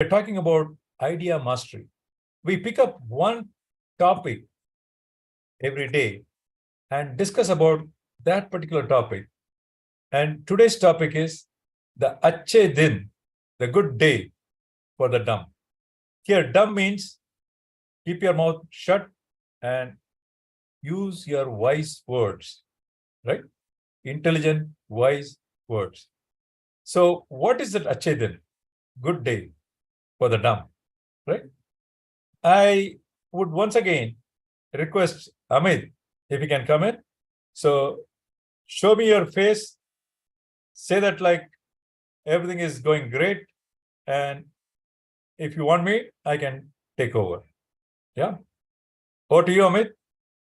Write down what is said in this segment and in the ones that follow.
We're talking about idea mastery. We pick up one topic every day and discuss about that particular topic. And today's topic is the Aache Din, the good day for the dumb. Here, dumb means keep your mouth shut and use your wise words, right? Intelligent, wise words. So, what is that Aache Din? Good day for the dumb, right? I would once again request Amit if he can come in. So, show me your face. Say that like everything is going great. And if you want me, I can take over. Yeah. Over to you, Amit.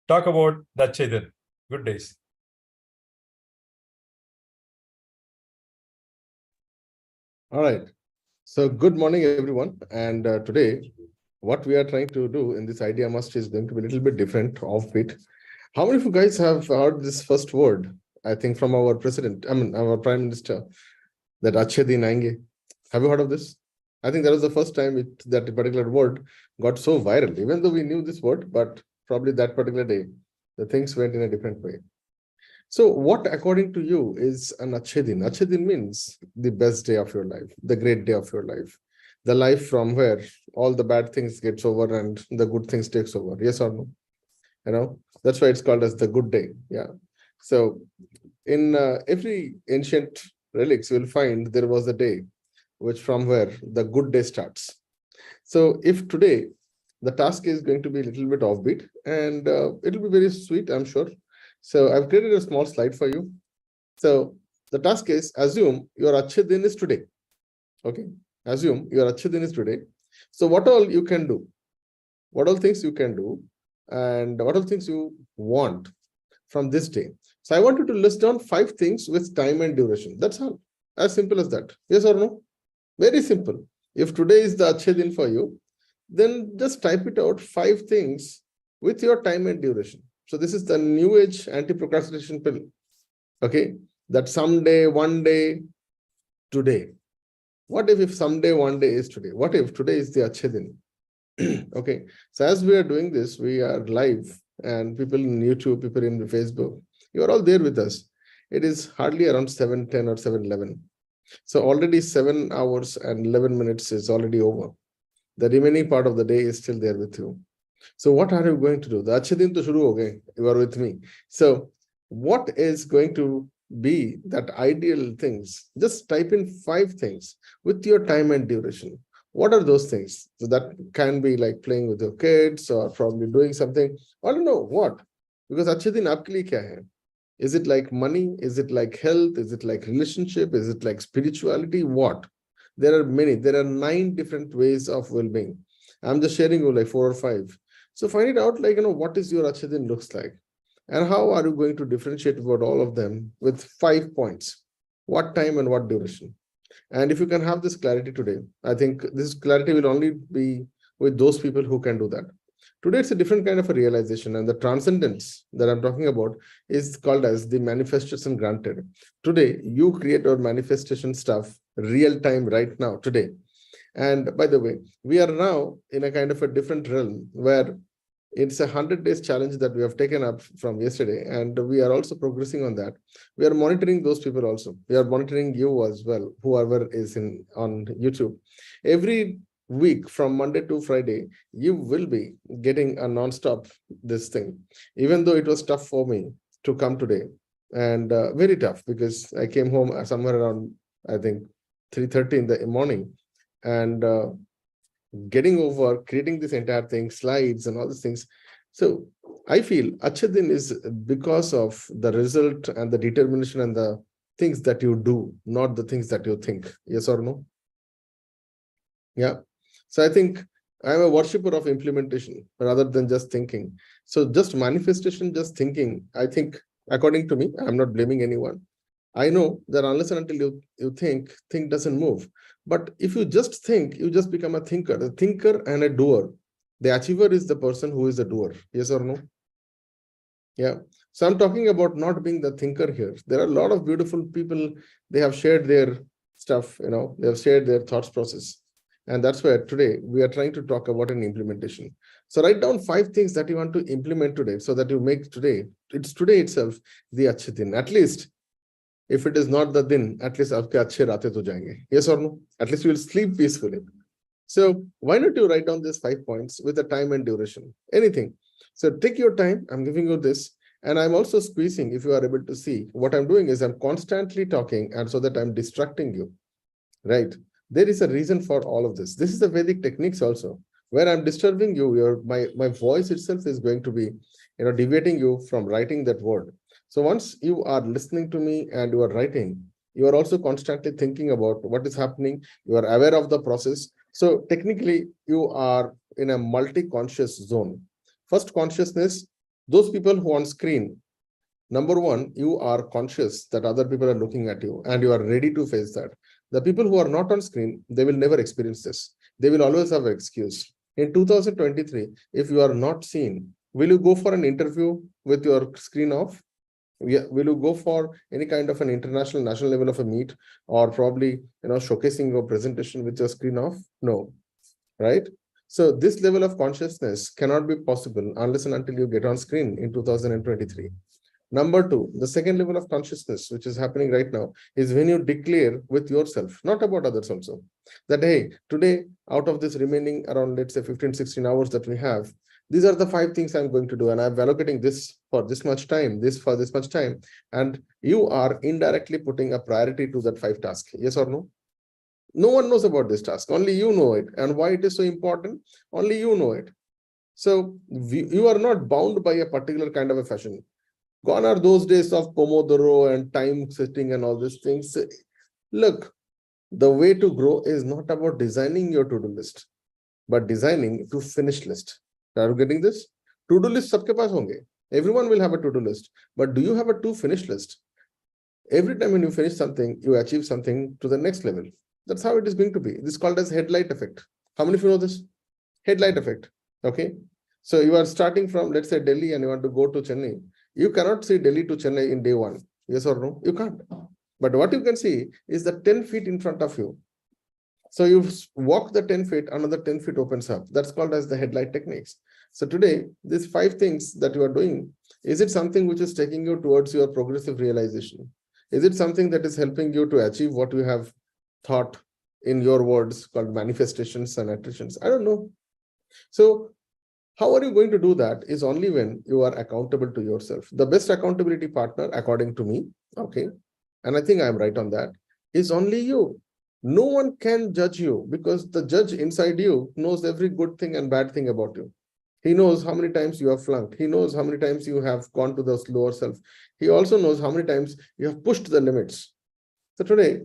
Talk about the Aache Din. Good days. All right. So good morning, everyone. And today, what we are trying to do in this idea must is going to be a little bit different, offbeat. How many of you guys have heard this first word? I think from our president, our prime minister, that Aache Din aayenge. Have you heard of this? I think that was the first time that particular word got so viral, even though we knew this word, but probably that particular day, the things went in a different way. So what, according to you, is an Aache Din? Aache Din means the best day of your life, the great day of your life, the life from where all the bad things gets over and the good things takes over. Yes or no? That's why it's called as the good day. Yeah. So in every ancient relics, you'll find there was a day which from where the good day starts. So if today the task is going to be a little bit offbeat and it'll be very sweet, I'm sure. So I've created a small slide for you. So the task is assume your Aache Din is today. Okay. Assume your Aache Din is today. So what all you can do? What all things you can do and what all things you want from this day? So I want you to list down 5 things with time and duration. That's all. As simple as that. Yes or no? Very simple. If today is the Aache Din for you, then just type it out 5 things with your time and duration. So this is the new age anti-procrastination pill. Okay. That someday, one day, today. What if someday, one day is today? What if today is the Aache Din? Okay. So as we are doing this, we are live and people in YouTube, people in Facebook, you are all there with us. It is hardly around 7:10 or 7:11. So already 7 hours and 11 minutes is already over. The remaining part of the day is still there with you. So what are you going to do? The Aache Din to shuru ho gaye. You are with me. So what is going to be that ideal things? Just type in 5 things with your time and duration. What are those things? So that can be like playing with your kids or probably doing something. I don't know what. Because Aache Din aapke liye kya hai? Is it like money? Is it like health? Is it like relationship? Is it like spirituality? What? There are many. There are 9 different ways of well-being. I'm just sharing you like 4 or 5. So find it out like, what is your Aache Din looks like? And how are you going to differentiate about all of them with 5 points? What time and what duration? And if you can have this clarity today, I think this clarity will only be with those people who can do that. Today, it's a different kind of a realization, and the transcendence that I'm talking about is called as the manifestation granted. Today, you create your manifestation stuff real time right now, today. And by the way, we are now in a kind of a different realm where it's a 100 days challenge that we have taken up from yesterday, and we are also progressing on that. We are monitoring those people also. We are monitoring you as well, whoever is on YouTube. Every week from Monday to Friday, you will be getting a non-stop this thing, even though it was tough for me to come today, and very tough because I came home somewhere around, I think, 3:30 in the morning, and getting over creating this entire thing, slides and all these things. So I feel Aache Din is because of the result and the determination and the things that you do, not the things that you think. Yes or no? Yeah. So I think I'm a worshiper of implementation rather than just thinking. So just manifestation, just thinking, I think, according to me, I'm not blaming anyone. I know that unless and until you think doesn't move. But if you just think, you just become a thinker and a doer. The achiever is the person who is a doer. Yes or no? Yeah. So I'm talking about not being the thinker here. There are a lot of beautiful people. They have shared their stuff, they have shared their thoughts process. And that's where today we are trying to talk about an implementation. So write down 5 things that you want to implement today so that you make today, it's today itself, the Aache Din. At least if it is not the din, at least aapke achhe raate to jayenge. Yes or no? At least you will sleep peacefully. So why not you write down these 5 points with a time and duration? Anything. So take your time. I'm giving you this. And I'm also squeezing, if you are able to see, what I'm doing is I'm constantly talking, and so that I'm distracting you, right? There is a reason for all of this. This is the Vedic techniques also, where I'm disturbing you. My voice itself is going to be, deviating you from writing that word. So once you are listening to me and you are writing, you are also constantly thinking about what is happening. You are aware of the process. So technically, you are in a multi-conscious zone. First consciousness, those people who on screen, number one, you are conscious that other people are looking at you and you are ready to face that. The people who are not on screen, they will never experience this. They will always have an excuse. In 2023, if you are not seen, will you go for an interview with your screen off? Will you go for any kind of an international, national level of a meet, or probably showcasing your presentation with your screen off? No, right? So this level of consciousness cannot be possible unless and until you get on screen in 2023. Number two, the second level of consciousness, which is happening right now, is when you declare with yourself, not about others also, that, hey, today, out of this remaining around, let's say 15, 16 hours that we have, these are the 5 things I'm going to do. And I'm allocating this for this much time, this for this much time. And you are indirectly putting a priority to that 5 tasks. Yes or no? No one knows about this task. Only you know it. And why it is so important? Only you know it. So you are not bound by a particular kind of a fashion. Gone are those days of Pomodoro and time setting and all these things. Look, the way to grow is not about designing your to-do list, but designing to finish list. Are you getting this? To-do list sabke paas honge. Everyone will have a to-do list, but do you have a to finish list? Every time when you finish something, you achieve something to the next level. That's how it is going to be. This is called as headlight effect. How many of you know this? Headlight effect. Okay. So you are starting from, let's say, Delhi, and you want to go to Chennai. You cannot see Delhi to Chennai in day one. Yes or no? You can't. But what you can see is the 10 feet in front of you. So you walk the 10 feet, another 10 feet opens up. That's called as the headlight techniques. So today, these 5 things that you are doing, is it something which is taking you towards your progressive realization? Is it something that is helping you to achieve what you have thought in your words called manifestations and attritions? I don't know. So how are you going to do that is only when you are accountable to yourself. The best accountability partner, according to me, okay, and I think I'm right on that, is only you. No one can judge you because the judge inside you knows every good thing and bad thing about you. He knows how many times you have flunked. He knows how many times you have gone to the lower self. He also knows how many times you have pushed the limits. So today,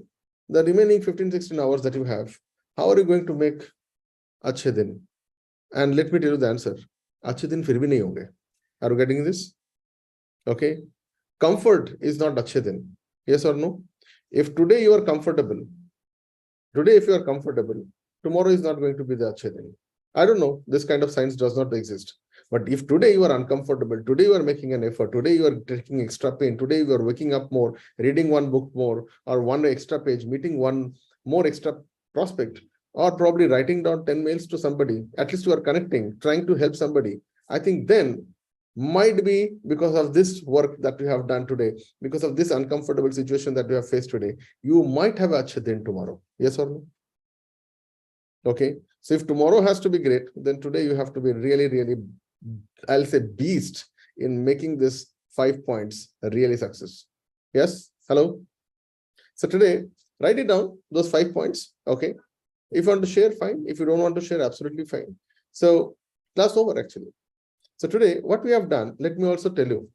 the remaining 15, 16 hours that you have, how are you going to make Aache Din? And let me tell you the answer. Aache Din fir bhi nahi honge. Are you getting this? Okay. Comfort is not Aache Din. Yes or no? If today you are comfortable, today if you are comfortable, tomorrow is not going to be the Aache Din. I don't know. This kind of science does not exist. But if today you are uncomfortable, today you are making an effort, today you are taking extra pain, today you are waking up more, reading one book more, or one extra page, meeting one more extra prospect, or probably writing down 10 mails to somebody, at least you are connecting, trying to help somebody. I think then might be because of this work that you have done today, because of this uncomfortable situation that you have faced today, you might have Aache Din tomorrow. Yes or no? Okay. So if tomorrow has to be great, then today you have to be really, really, I'll say beast in making this 5 points a really success. Yes. Hello. So today, write it down, those 5 points. Okay. If you want to share, fine. If you don't want to share, absolutely fine. So class over actually. So today, what we have done, let me also tell you.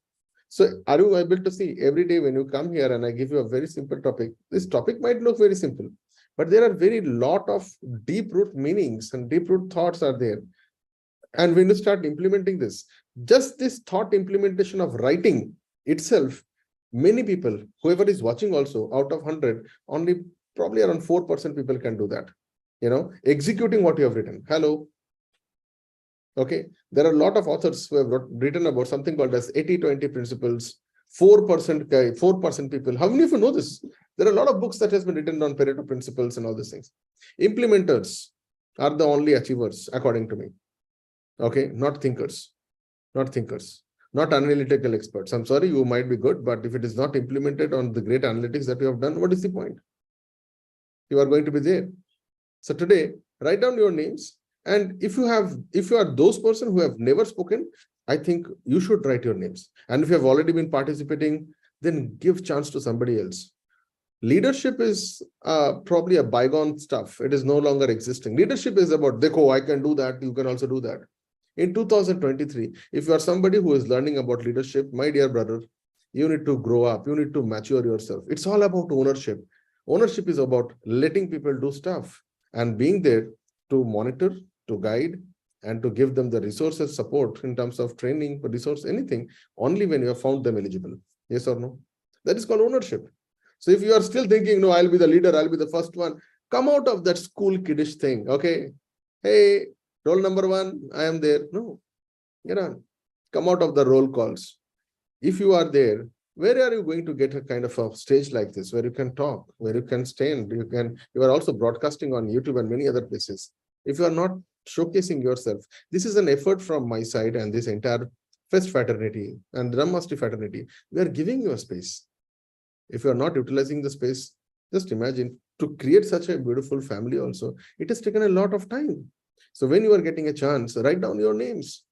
So are you able to see every day when you come here and I give you a very simple topic, this topic might look very simple, but there are very lot of deep root meanings and deep root thoughts are there. And when you start implementing this, just this thought implementation of writing itself, many people, whoever is watching also, out of 100, only probably around 4% people can do that. Executing what you have written. Hello. Okay. There are a lot of authors who have written about something called as 80-20 principles, 4% guy, 4% people. How many of you know this? There are a lot of books that has been written on Pareto principles and all these things. Implementers. are the only achievers, according to me. Okay, not thinkers, not thinkers, not analytical experts. I'm sorry, you might be good, but if it is not implemented on the great analytics that you have done, what is the point? You are going to be there. So today, write down your names. And if you are those person who have never spoken, I think you should write your names. And if you have already been participating, then give chance to somebody else. Leadership is probably a bygone stuff. It is no longer existing. Leadership is about, Dekho, I can do that. You can also do that. In 2023, if you are somebody who is learning about leadership, my dear brother, you need to grow up. You need to mature yourself. It's all about ownership. Ownership is about letting people do stuff and being there to monitor, to guide, and to give them the resources, support in terms of training, resource, anything, only when you have found them eligible. Yes or no? That is called ownership. So if you are still thinking, no, I'll be the leader, I'll be the first one, come out of that school kiddish thing. Okay. Hey, roll number one, I am there. No, get on. Come out of the roll calls. If you are there, where are you going to get a kind of a stage like this where you can talk, where you can stand, you are also broadcasting on YouTube and many other places. If you are not showcasing yourself, this is an effort from my side and this entire Fest fraternity and Drum Mastery fraternity. We are giving you a space. If you are not utilizing the space, just imagine to create such a beautiful family also, it has taken a lot of time. So when you are getting a chance, write down your names,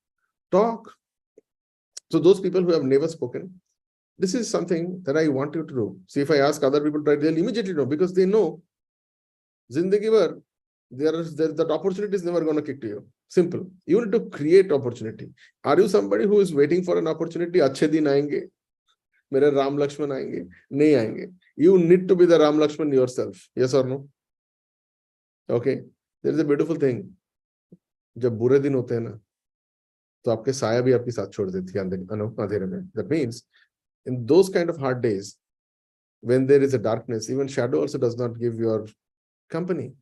talk. So those people who have never spoken, this is something that I want you to do. See, if I ask other people to write, they'll immediately know because they know Zindagi Bhar, that opportunity is never going to kick to you. Simple. You need to create opportunity. Are you somebody who is waiting for an opportunity? Aache Din aayenge. मेरे राम लक्ष्मण आएंगे नहीं आएंगे you need to be the Ram Lakshman yourself. Yes or no? Okay, there is a beautiful thing. जब बुरे दिन होते हैं ना तो आपके साया भी आपके साथ छोड़ देती है अंधेरे में. That means in those kind of hard days when there is a darkness, even shadow also does not give your company,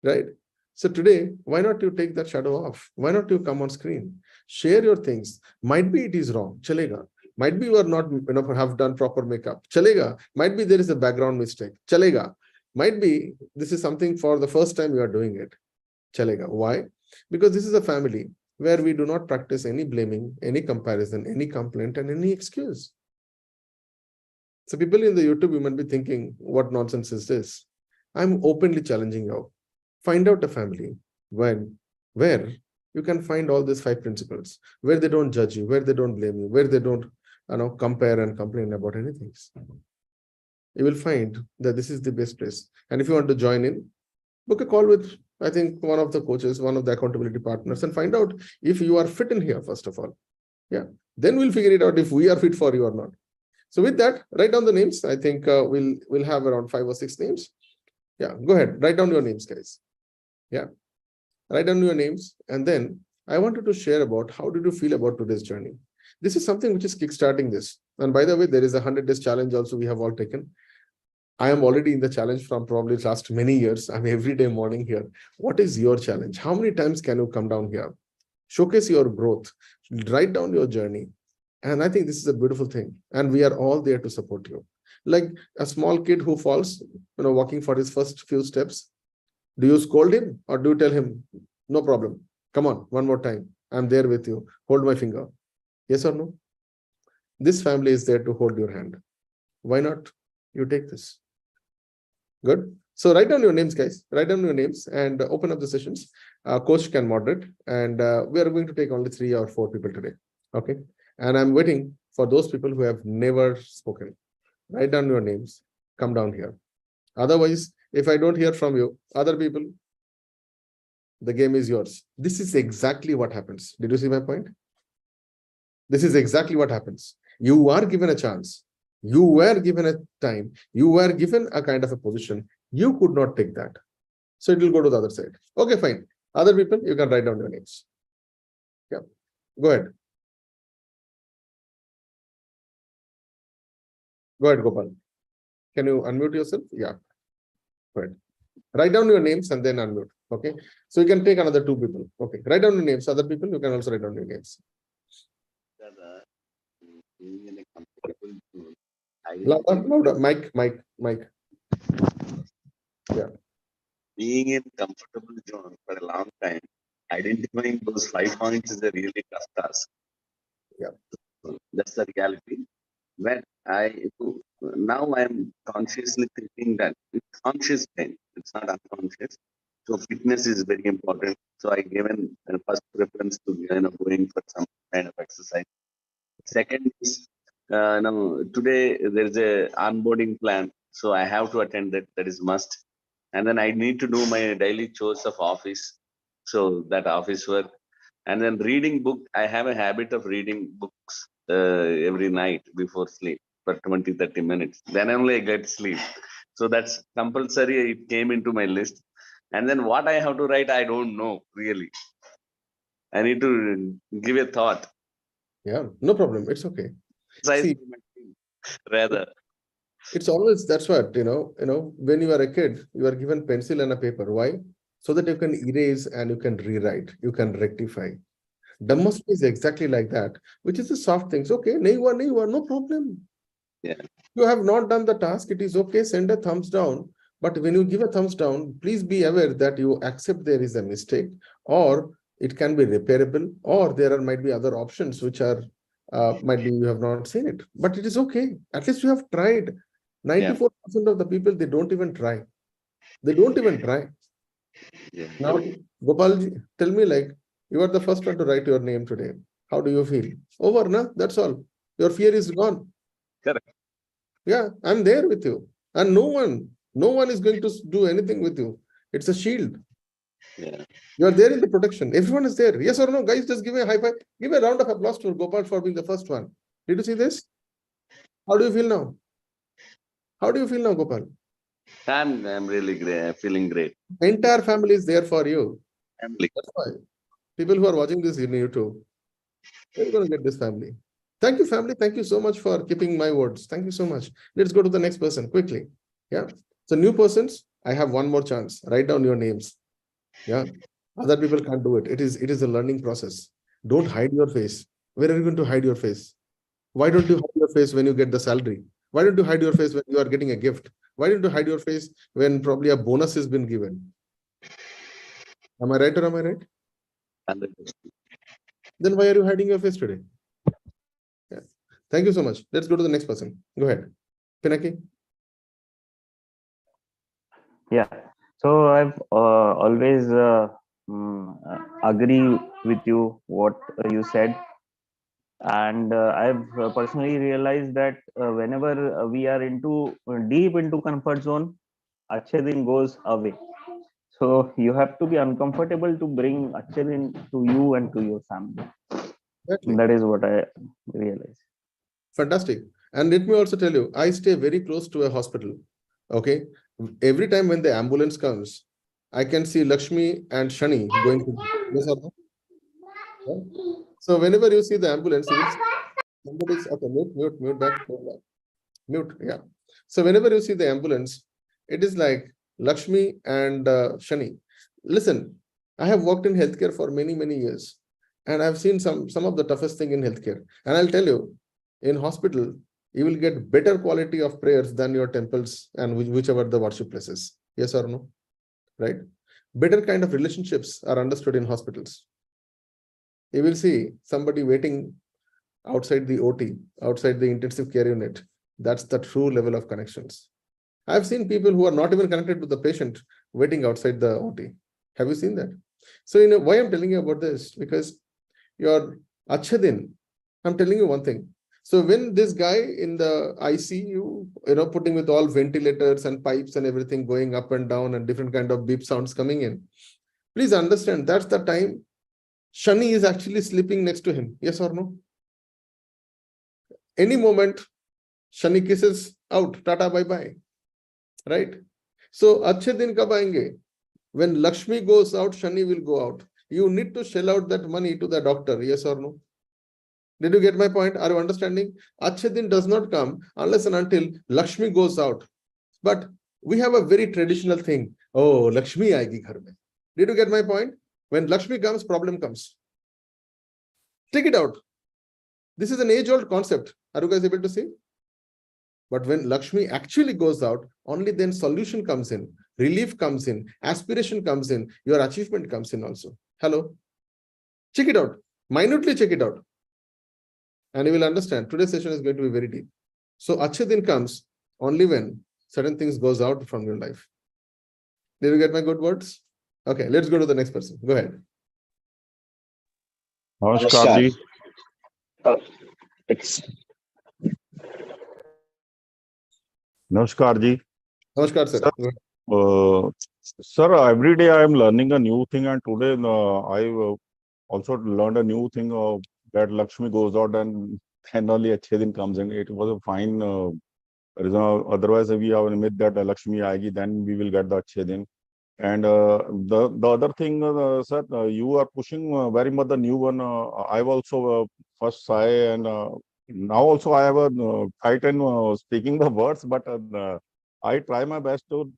right? So today, why not you take that shadow off? Why not you come on screen, share your things? Might be it is wrong, chalega. Might be you are not, have done proper makeup. Chalega. Might be there is a background mistake. Chalega. Might be this is something for the first time you are doing it. Chalega. Why? Because this is a family where we do not practice any blaming, any comparison, any complaint, and any excuse. So people in the YouTube, you might be thinking, what nonsense is this? I'm openly challenging you. Find out a family where you can find all these 5 principles, where they don't judge you, where they don't blame you, where they don't compare and complain about anything. You will find that this is the best place. And if you want to join in, book a call with, I think, one of the coaches, one of the accountability partners, and find out if you are fit in here, first of all. Yeah. Then we'll figure it out if we are fit for you or not. So with that, write down the names. I think we'll have around 5 or 6 names. Yeah, go ahead. Write down your names, guys. Yeah. Write down your names. And then I wanted to share about how did you feel about today's journey? This is something which is kickstarting this. And by the way, there is a 100 days challenge also we have all taken. I am already in the challenge from probably last many years. I'm every day morning here. What is your challenge? How many times can you come down here? Showcase your growth. Write down your journey. And I think this is a beautiful thing. And we are all there to support you. Like a small kid who falls, walking for his first few steps. Do you scold him or do you tell him, no problem, come on, one more time. I'm there with you. Hold my finger. Yes or no? This family is there to hold your hand. Why not you take this? Good. So write down your names, guys. Write down your names and open up the sessions. Coach can moderate. And we are going to take only 3 or 4 people today. Okay. And I'm waiting for those people who have never spoken. Write down your names. Come down here. Otherwise, if I don't hear from you, other people, the game is yours. This is exactly what happens. Did you see my point? This is exactly what happens. You are given a chance. You were given a time. You were given a kind of a position. You could not take that. So it will go to the other side. Okay, fine. Other people, you can write down your names. Yeah. Go ahead. Go ahead, Gopal. Can you unmute yourself? Yeah. Go ahead. Write down your names and then unmute. Okay. So you can take another 2 people. Okay. Write down your names. Other people, you can also write down your names. Dada, being in a comfortable zone, I will Louder, louder. Mic. Yeah. being in comfortable zone for a long time, identifying those 5 points is a really tough task. Yeah. That's the reality. When now I'm consciously thinking that it's conscious thing, it's not unconscious. So fitness is very important. So I given first preference to going for some kind of exercise. Second is now today there is a onboarding plan, so I have to attend that. That is must. And then I need to do my daily chores of office, so that office work. And then reading book. I have a habit of reading books every night before sleep for 20-30 minutes. Then only I get sleep. So that's compulsory. It came into my list. And then what I have to write, I don't know really. I need to give a thought. Yeah, no problem. It's okay. Size See, rather. it's always that's what when you are a kid, you are given pencil and a paper. Why? So that you can erase and you can rewrite, you can rectify. Dhammasmi is exactly like that, which is the soft things. Okay, nahi hua, no problem. Yeah. You have not done the task, it is okay, send a thumbs down. But when you give a thumbs down, please be aware that you accept there is a mistake, or it can be repairable, or there might be other options which are might be you have not seen it. But it is okay. At least you have tried. 94% of the people, they don't even try. They don't even try. Yeah. Now, Gopalji, tell me, like, you are the first one to write your name today. How do you feel? Over, na? That's all. Your fear is gone. Correct. Yeah, I'm there with you. And no one is going to do anything with you. It's a shield. Yeah. You are there in the protection. Everyone is there. Yes or no? Guys, just give a high five. Give a round of applause to Gopal for being the first one. Did you see this? How do you feel now? How do you feel now, Gopal? I'm really great. Feeling great. Entire family is there for you. Family. That's why people who are watching this in YouTube, they're going to get this family. Thank you, family. Thank you so much for keeping my words. Thank you so much. Let's go to the next person quickly. Yeah. So new persons, I have one more chance. Write down your names. Yeah. Other people can't do it. It is a learning process. Don't hide your face. Where are you going to hide your face? Why don't you hide your face when you get the salary? Why don't you hide your face when you are getting a gift? Why don't you hide your face when probably a bonus has been given? Am I right or am I right? 100%. Then why are you hiding your face today? Yeah. Thank you so much. Let's go to the next person. Go ahead. Pinaki. Yeah. So I've always agree with you what you said, and I've personally realized that whenever we are into deep into comfort zone, Aache Din goes away. So you have to be uncomfortable to bring Aache Din to you and to your family. Exactly. That is what I realize. Fantastic. And let me also tell you, I stay very close to a hospital. Okay. Every time when the ambulance comes, I can see Lakshmi and Shani going to. Yes or no? Yeah. So whenever you see the ambulance, you will see somebody's okay. Mute back, mute back. Mute. Yeah. So whenever you see the ambulance, it is like Lakshmi and Shani. Listen, I have worked in healthcare for many years, and I've seen some of the toughest thing in healthcare. And I'll tell you, in hospital, you will get better quality of prayers than your temples and whichever the worship places. Yes or no? Right? Better kind of relationships are understood in hospitals. You will see somebody waiting outside the OT, outside the intensive care unit. That's the true level of connections. I've seen people who are not even connected to the patient waiting outside the OT. Have you seen that? So, why I'm telling you about this? Because your Aache Din, I'm telling you one thing. So when this guy in the ICU, putting with all ventilators and pipes and everything going up and down and different kind of beep sounds coming in, please understand that's the time Shani is actually sleeping next to him. Yes or no? Any moment, Shani kisses out, tata, bye-bye. Right? So, Aache Din kab aayenge? When Lakshmi goes out, Shani will go out. You need to shell out that money to the doctor. Yes or no? Did you get my point? Are you understanding? Aache Din does not come unless and until Lakshmi goes out. But we have a very traditional thing. Oh, Lakshmi aayegi ghar mein. Did you get my point? When Lakshmi comes, problem comes. Take it out. This is an age-old concept. Are you guys able to see? But when Lakshmi actually goes out, only then solution comes in. relief comes in, aspiration comes in, your achievement comes in also. Hello? Check it out. Minutely check it out. And you will understand today's session is going to be very deep. So Aache Din comes only when certain things goes out from your life. Did you get my good words? Okay, let's go to the next person. Go ahead. Namaskar ji. It's Namaskar ji. Namaskar, sir. Sir, Go ahead. Sir, every day I am learning a new thing, and today I also learned a new thing that Lakshmi goes out and then only Aache Din comes in. It was a fine reason. Otherwise, we have a myth that Lakshmi aayegi, then we will get the Aache Din. And the other thing, sir, you are pushing very much the new one. I've also first saw, and now also I have a fight in speaking the words, but I try my best to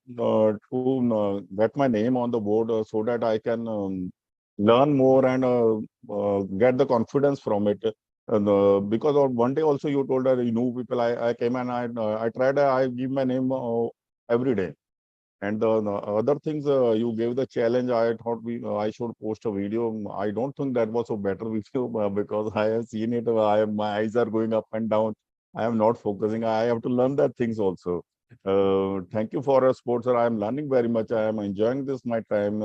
get my name on the board so that I can learn more and get the confidence from it. And, because of one day also you told that you know people, I came and I tried, I give my name every day. And the other things you gave the challenge, I thought I should post a video. I don't think that was a better video because I have seen it. My eyes are going up and down. I am not focusing. I have to learn that things also. Thank you for a sport, sir. I am learning very much. I am enjoying this my time.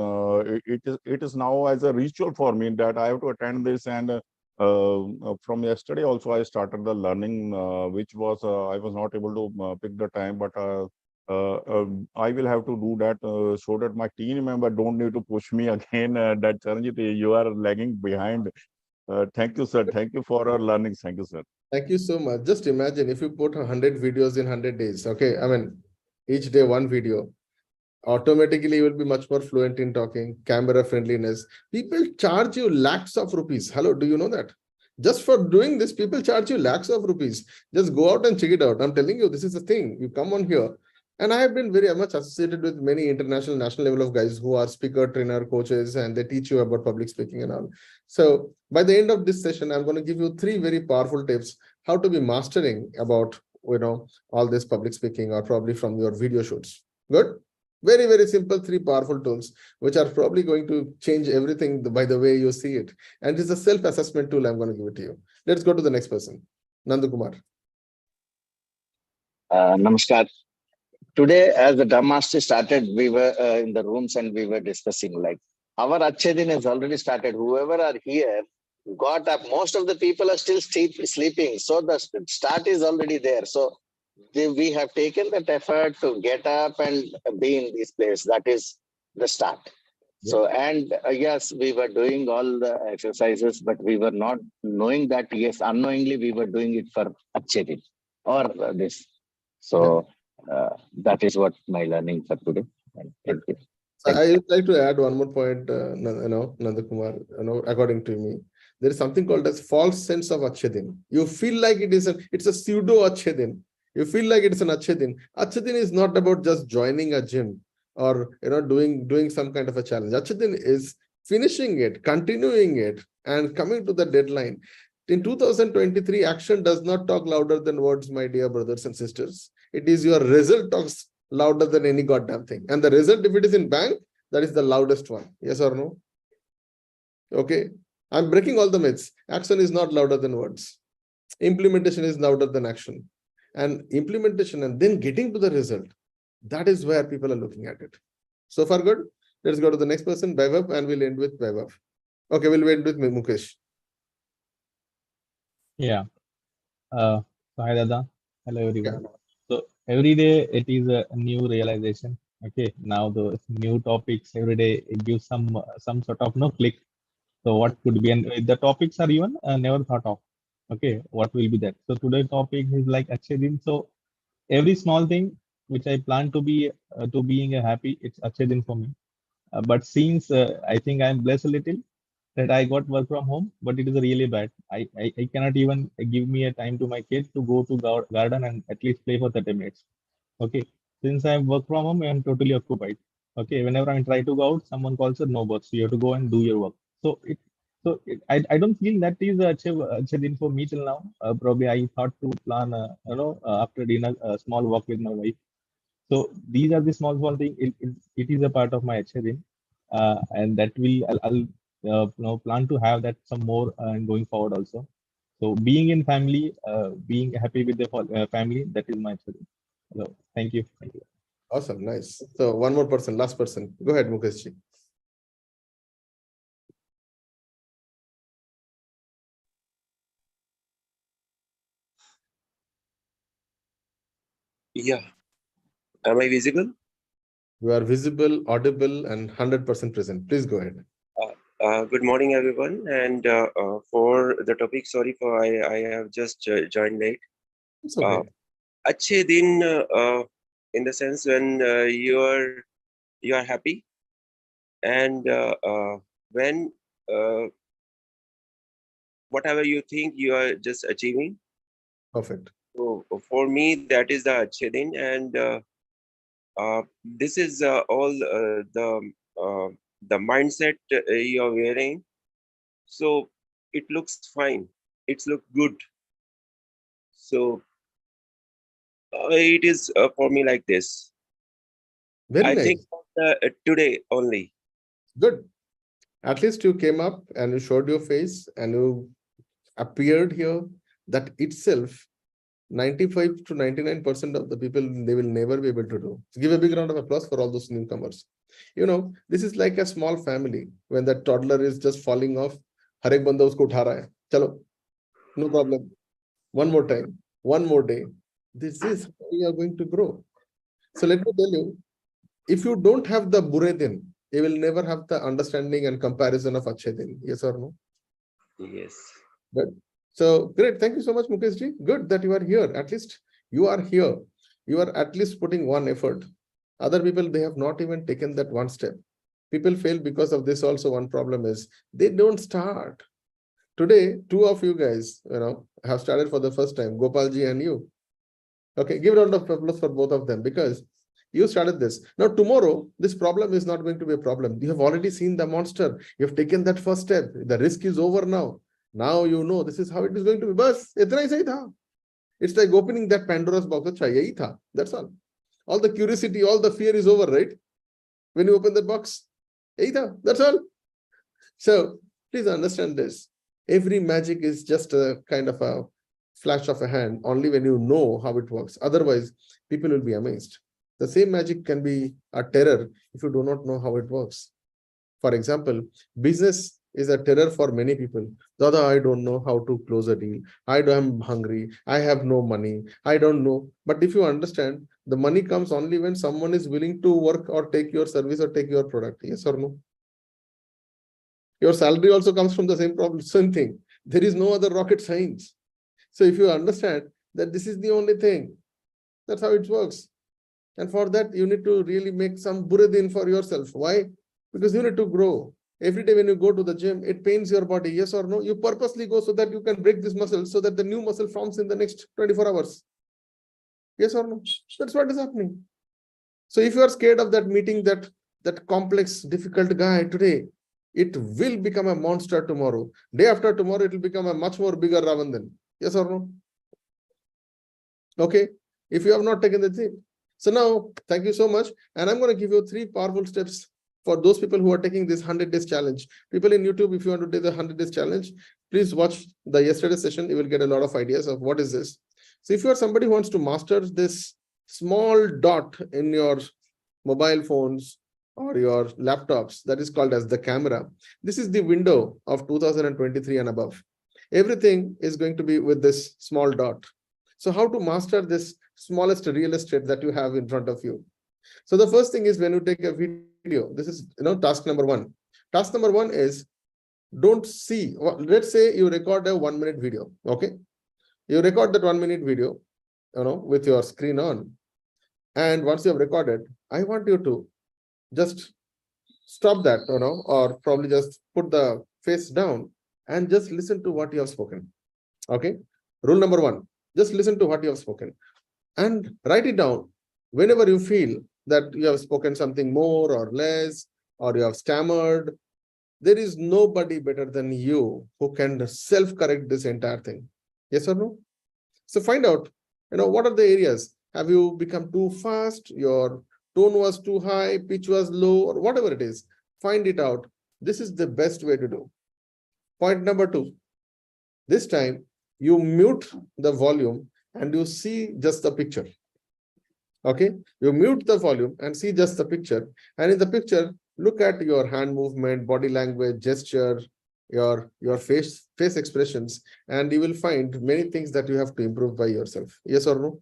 It is now as a ritual for me that I have to attend this. And from yesterday also I started the learning, which was I was not able to pick the time, but I will have to do that so that my team member don't need to push me again. That Charanjit, you are lagging behind. Thank you, sir. Thank you for our learning. Thank you, sir. Thank you so much. Just imagine if you put 100 videos in 100 days. Okay, I mean, each day one video. Automatically, you will be much more fluent in talking, camera friendliness. People charge you lakhs of rupees. Hello, do you know that? Just for doing this, people charge you lakhs of rupees. Just go out and check it out. I'm telling you, this is the thing. You come on here. And I have been very much associated with many international, national level of guys who are speaker, trainer, coaches, and they teach you about public speaking and all. So by the end of this session, I'm going to give you 3 very powerful tips how to be mastering about, all this public speaking or probably from your video shoots. Good. Very, very simple 3 powerful tools, which are probably going to change everything by the way you see it. And it's a self-assessment tool. I'm going to give it to you. Let's go to the next person. Nandu Kumar. Namaskar. Today, as the Drum Master started, we were in the rooms and we were discussing like our Aache Din has already started. Whoever are here got up. Most of the people are still sleeping. So the start is already there. So we have taken that effort to get up and be in this place. That is the start. Yeah. So, and yes, we were doing all the exercises, but we were not knowing that, yes, unknowingly we were doing it for Aache Din or this. So that is what my learning for today. Thank you. So I would like to add one more point, Nanda Kumar, according to me, there is something called as false sense of Aache Din. You feel like it's a pseudo Aache Din. You feel like it's an Aache Din. Aache Din is not about just joining a gym or doing some kind of a challenge. Aache Din is finishing it, continuing it, and coming to the deadline. In 2023, action does not talk louder than words, my dear brothers and sisters. It is your result talks louder than any goddamn thing. And the result, if it is in bank, that is the loudest one. Yes or no? Okay. I'm breaking all the myths. Action is not louder than words. Implementation is louder than action. And implementation and then getting to the result, that is where people are looking at it. So far good? Let's go to the next person, Vaibhav, and we'll end with Vaibhav. Okay, we'll end with Mukesh. Yeah. So hi, Dada. Hello, everyone. So every day it is a new realization. Okay. Now the new topics every day it gives some sort of click. So what could be, and the topics are even never thought of. Okay, what will be that? So today's topic is like Aache Din. So every small thing which I plan to be to being a happy, it's Aache Din for me. But since I think I'm blessed a little that I got work from home, but it is really bad. I cannot even give me a time to my kids to go to garden and at least play for 30 minutes. Okay. Since I work from home, I'm totally occupied. Okay. Whenever I try to go out, someone calls it no work. So you have to go and do your work. I don't feel that is achieved for me till now. Probably I thought to plan, after dinner, a small walk with my wife. So these are the small things. It is a part of my Aache Din, and that I'll plan to have that some more going forward also. So being in family, being happy with the family, that is my Aache Din. So thank you. Awesome, nice. So one more person, last person. Go ahead, Mukeshji. Yeah. Am I visible? You are visible, audible, and 100% present. Please go ahead. Good morning, everyone. And for the topic, sorry for I have just joined late. It's okay. Aache Din, in the sense when you are happy, and when whatever you think you are just achieving. Perfect. So for me, that is the Aache Din, and this is all the mindset you are wearing. So it looks fine. It's look good. So it is for me like this. Very I nice. think today only. Good. At least you came up and you showed your face and you appeared here. That itself, 95 to 99% of the people, they will never be able to do. So give a big round of applause for all those newcomers. You know, this is like a small family. When that toddler is just falling off, har ek banda usko utha raha hai. Chalo, no problem. One more time, one more day. This is how we are going to grow. So let me tell you, if you don't have the bure din, you will never have the understanding and comparison of Aache Din. Yes or no? Yes. Good. So great. Thank you so much, Mukeshji. Good that you are here. At least you are here. You are at least putting one effort. Other people, they have not even taken that one step. People fail because of this. Also, one problem is they don't start. Today, two of you guys, have started for the first time, Gopalji and you. Okay, give a round of applause for both of them because you started this. Now, tomorrow, this problem is not going to be a problem. You have already seen the monster. You have taken that first step. The risk is over now. Now you know this is how it is going to be. Bas, itna hi sahi tha. It's like opening that Pandora's box. Achha, yahi tha. That's all. All the curiosity, all the fear is over, right? When you open that box, yahi tha. That's all. So please understand this. Every magic is just a kind of a flash of a hand, only when you know how it works. Otherwise, people will be amazed. The same magic can be a terror if you do not know how it works. For example, business is a terror for many people. Dada, I don't know how to close a deal. I'm hungry. I have no money. I don't know. But if you understand, the money comes only when someone is willing to work or take your service or take your product. Yes or no? Your salary also comes from the same problem, same thing. There is no other rocket science. So if you understand that this is the only thing, that's how it works. And for that, you need to really make some buradin for yourself. Why? Because you need to grow. Every day when you go to the gym, it pains your body. Yes or no? You purposely go so that you can break this muscle so that the new muscle forms in the next 24 hours. Yes or no? That's what is happening. So if you are scared of that meeting, that complex, difficult guy today, it will become a monster tomorrow. Day after tomorrow, it will become a much more bigger Ravandan. Yes or no? Okay. If you have not taken the thing. So now, thank you so much. And I'm going to give you 3 powerful steps for those people who are taking this 100 days challenge. People in YouTube, if you want to do the 100 days challenge, please watch the yesterday session. You will get a lot of ideas of what is this. So if you are somebody who wants to master this small dot in your mobile phones or your laptops, that is called as the camera. This is the window of 2023 and above. Everything is going to be with this small dot. So how to master this smallest real estate that you have in front of you? So the first thing is when you take a video, this is task number 1. Task number 1 is don't see. Let's say you record a 1-minute video. Okay, you record that 1-minute video, with your screen on. And once you have recorded, I want you to just stop that, or probably just put the face down and just listen to what you have spoken. Okay. Rule number 1, just listen to what you have spoken and write it down. Whenever you feel that you have spoken something more or less, or you have stammered, there is nobody better than you who can self-correct this entire thing. Yes or no? So find out, what are the areas. Have you become too fast? Your tone was too high, pitch was low, or whatever it is. Find it out. This is the best way to do. Point number 2. This time, you mute the volume and you see just the picture. Okay, you mute the volume and see just the picture. And in the picture, look at your hand movement, body language, gesture, your face expressions, and you will find many things that you have to improve by yourself. Yes or no?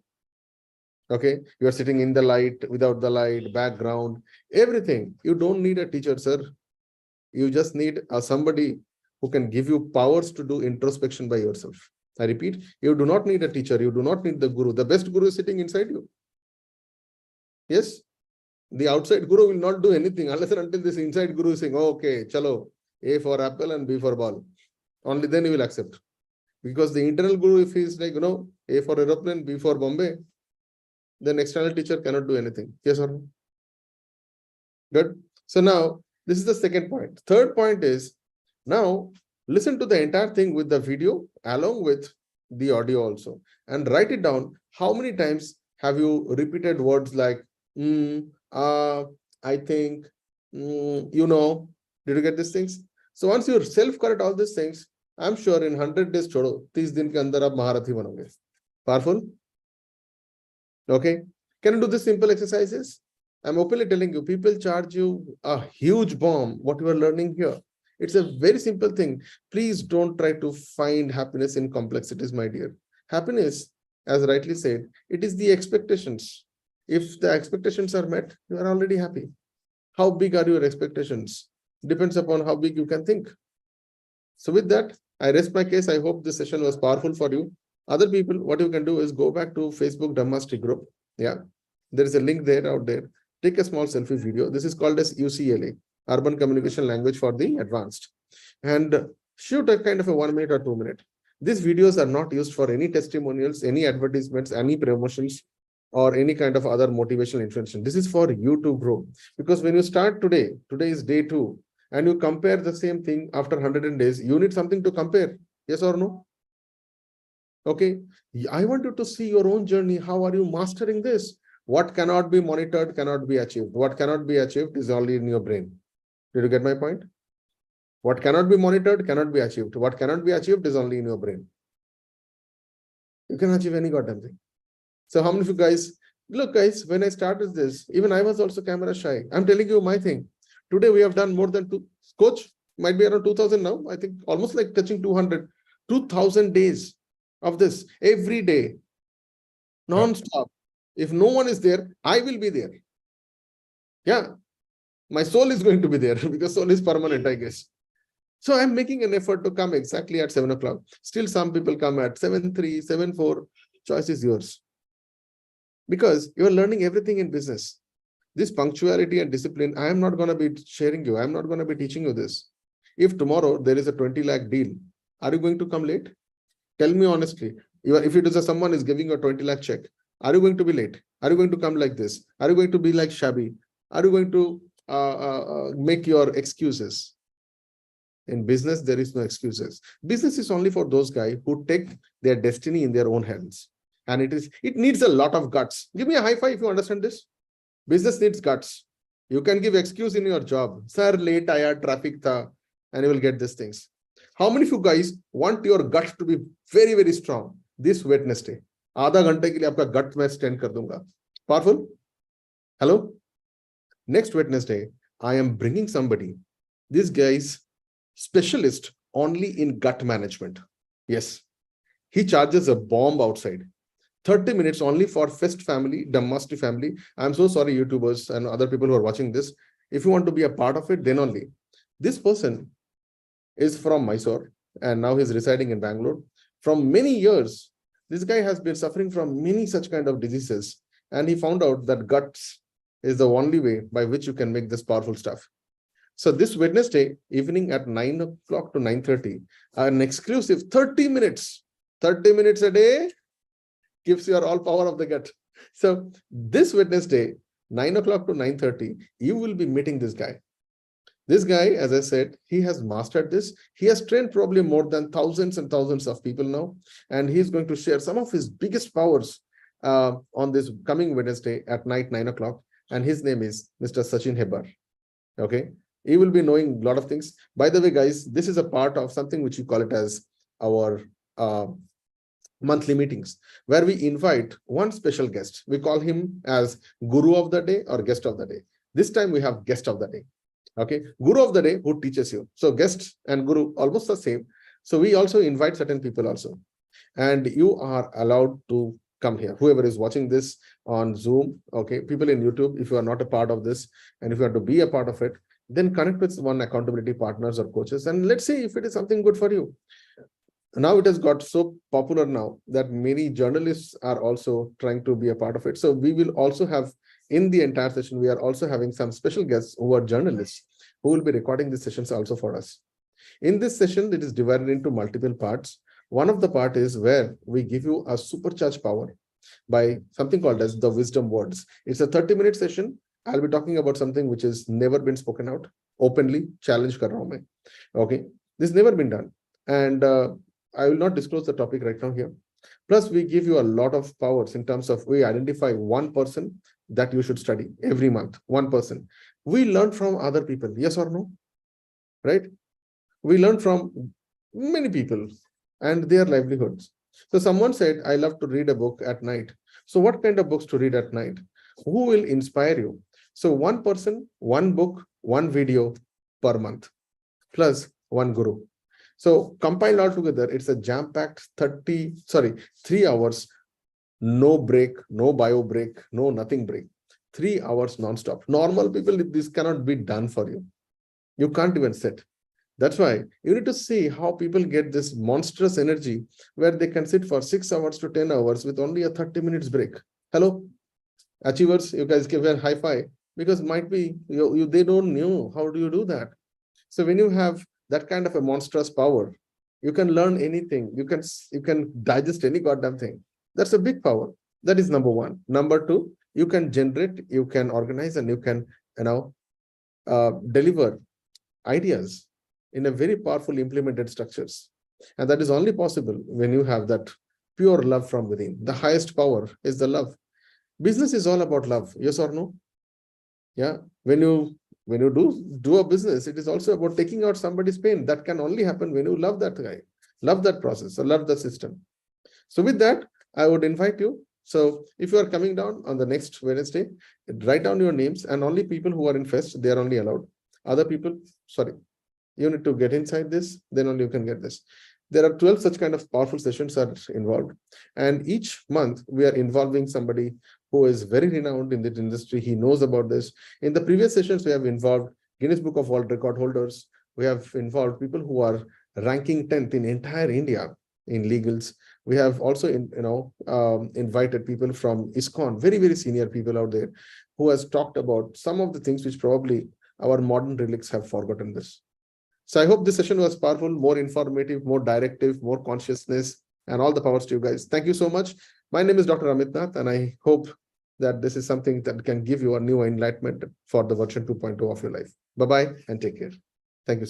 Okay, you are sitting in the light, without the light, background, everything. You don't need a teacher, sir. You just need somebody who can give you powers to do introspection by yourself. I repeat, you do not need a teacher. You do not need the guru. The best guru is sitting inside you. Yes, the outside guru will not do anything unless and until this inside guru is saying, oh, okay, chalo, A for apple and B for ball. Only then you will accept. Because the internal guru, if he is like, A for aeroplane, B for Bombay, then external teacher cannot do anything. Yes or no? Good. So now, this is the second point. Third point is, now listen to the entire thing with the video along with the audio also, and write it down. How many times have you repeated words like, I think, did you get these things? So once you self-correct all these things, I'm sure in 100 days, 30 din ke andar aap Maharathi banoge. Powerful? Okay. Can you do the simple exercises? I'm openly telling you, people charge you a huge bomb, what you are learning here. It's a very simple thing. Please don't try to find happiness in complexities, my dear. Happiness, as rightly said, it is the expectations. If the expectations are met, you are already happy. How big are your expectations? Depends upon how big you can think. So with that, I rest my case. I hope this session was powerful for you. Other people, what you can do is go back to Facebook Dhammastic group. Yeah, there is a link there out there. Take a small selfie video. This is called as UCLA, Urban Communication Language for the Advanced. And shoot a kind of a 1 minute or 2 minute. These videos are not used for any testimonials, any advertisements, any promotions, or any kind of other motivational information. This is for you to grow. Because when you start today is day 2, and you compare the same thing after 100 days, you need something to compare. Yes or no? Okay. I want you to see your own journey. How are you mastering this? What cannot be monitored cannot be achieved. What cannot be achieved is only in your brain. Did you get my point? What cannot be monitored cannot be achieved. What cannot be achieved is only in your brain. You can achieve any goddamn thing. So how many of you guys, look guys, when I started this, even I was also camera shy. I'm telling you my thing. Today we have done more than coach, might be around 2000 now. I think almost like touching 2,000 days of this every day, non-stop. If no one is there, I will be there. Yeah, my soul is going to be there because soul is permanent, I guess. So I'm making an effort to come exactly at 7 o'clock. Still, some people come at 7:03, 7:04. Choice is yours. Because you're learning everything in business. This punctuality and discipline, I am not going to be sharing you. I'm not going to be teaching you this. If tomorrow there is a 20 lakh deal, are you going to come late? Tell me honestly. If it is someone is giving you a 20 lakh check, are you going to be late? Are you going to come like this? Are you going to be like shabby? Are you going to make your excuses? In business, there is no excuses. Business is only for those guys who take their destiny in their own hands. And it needs a lot of guts. Give me a high five if you understand this. Business needs guts. You can give excuse in your job. Sir, late, aaya, traffic tha, and you will get these things. How many of you guys want your gut to be very, very strong this Wednesday? आधा घंटे के लिए आपका gut मैं stand कर दूंगा. Powerful? Hello? Next Wednesday, I am bringing somebody. This guy's specialist only in gut management. Yes. He charges a bomb outside. 30 minutes only for Fest family, Dhammastic family. I'm so sorry, YouTubers and other people who are watching this. If you want to be a part of it, then only. This person is from Mysore and now he's residing in Bangalore. From many years, this guy has been suffering from many such kind of diseases. And he found out that guts is the only way by which you can make this powerful stuff. So this Wednesday evening at 9 o'clock to 9:30, an exclusive 30 minutes a day gives you all power of the gut. So this Wednesday, 9 o'clock to 9:30, you will be meeting this guy. This guy, as I said, he has mastered this. He has trained probably more than thousands and thousands of people now. And he's going to share some of his biggest powers on this coming Wednesday at night 9 o'clock, and his name is Mr. Sachin Hebar. Okay, he will be knowing a lot of things. By the way, guys, this is a part of something which we call it as our monthly meetings, where we invite one special guest. We call him as Guru of the Day or Guest of the Day. This time we have Guest of the Day. Okay, Guru of the Day who teaches you. So guest and Guru almost the same. So we also invite certain people also, and you are allowed to come here. Whoever is watching this on Zoom, okay, people in YouTube, if you are not a part of this and if you are to be a part of it, then connect with one accountability partners or coaches, and let's see if it is something good for you. Now it has got so popular now that many journalists are also trying to be a part of it. So we will also have, in the entire session, we are also having some special guests who are journalists who will be recording the sessions also for us. In this session, it is divided into multiple parts. One of the part is where we give you a supercharged power by something called as the wisdom words. It's a 30-minute session. I'll be talking about something which has never been spoken out openly. Challenge kar raha hu main. Okay, this has never been done, and I will not disclose the topic right now here. Plus, we give you a lot of powers in terms of we identify one person that you should study every month. One person. We learn from other people. Yes or no? Right? We learn from many people and their livelihoods. So someone said, I love to read a book at night. So what kind of books to read at night? Who will inspire you? So one person, one book, one video per month, plus one guru. So compiled all together, it's a jam-packed 3 hours, no break, no bio break, no nothing break. 3 hours non-stop. Normal people, this cannot be done for you. You can't even sit. That's why you need to see how people get this monstrous energy where they can sit for 6 hours to 10 hours with only a 30 minutes break. Hello, achievers, you guys give a high five, because might be they don't know how do you do that. So when you have that kind of a monstrous power, you can learn anything. You can digest any goddamn thing. That's a big power. That is number one. Number two, you can generate, you can organize, and you can deliver ideas in a very powerful implemented structures. And that is only possible when you have that pure love from within. The highest power is the love. Business is all about love. Yes or no? Yeah. When you do a business, it is also about taking out somebody's pain. That can only happen when you love that guy, love that process, or love the system. So with that, I would invite you. So if you are coming down on the next Wednesday, write down your names, and only people who are in fest, they are only allowed. Other people, sorry, you need to get inside this, then only you can get this. There are 12 such kind of powerful sessions are involved. And each month we are involving somebody who is very renowned in this industry. He knows about this. In the previous sessions, we have involved Guinness Book of World Record holders. We have involved people who are ranking 10th in entire India in legals. We have also invited people from ISKCON, very, very senior people out there, who has talked about some of the things which probably our modern relics have forgotten this. So I hope this session was powerful, more informative, more directive, more consciousness, and all the powers to you guys. Thank you so much. My name is Dr. Amit Nath, and I hope that this is something that can give you a new enlightenment for the version 2.0 of your life. Bye-bye and take care. Thank you so much.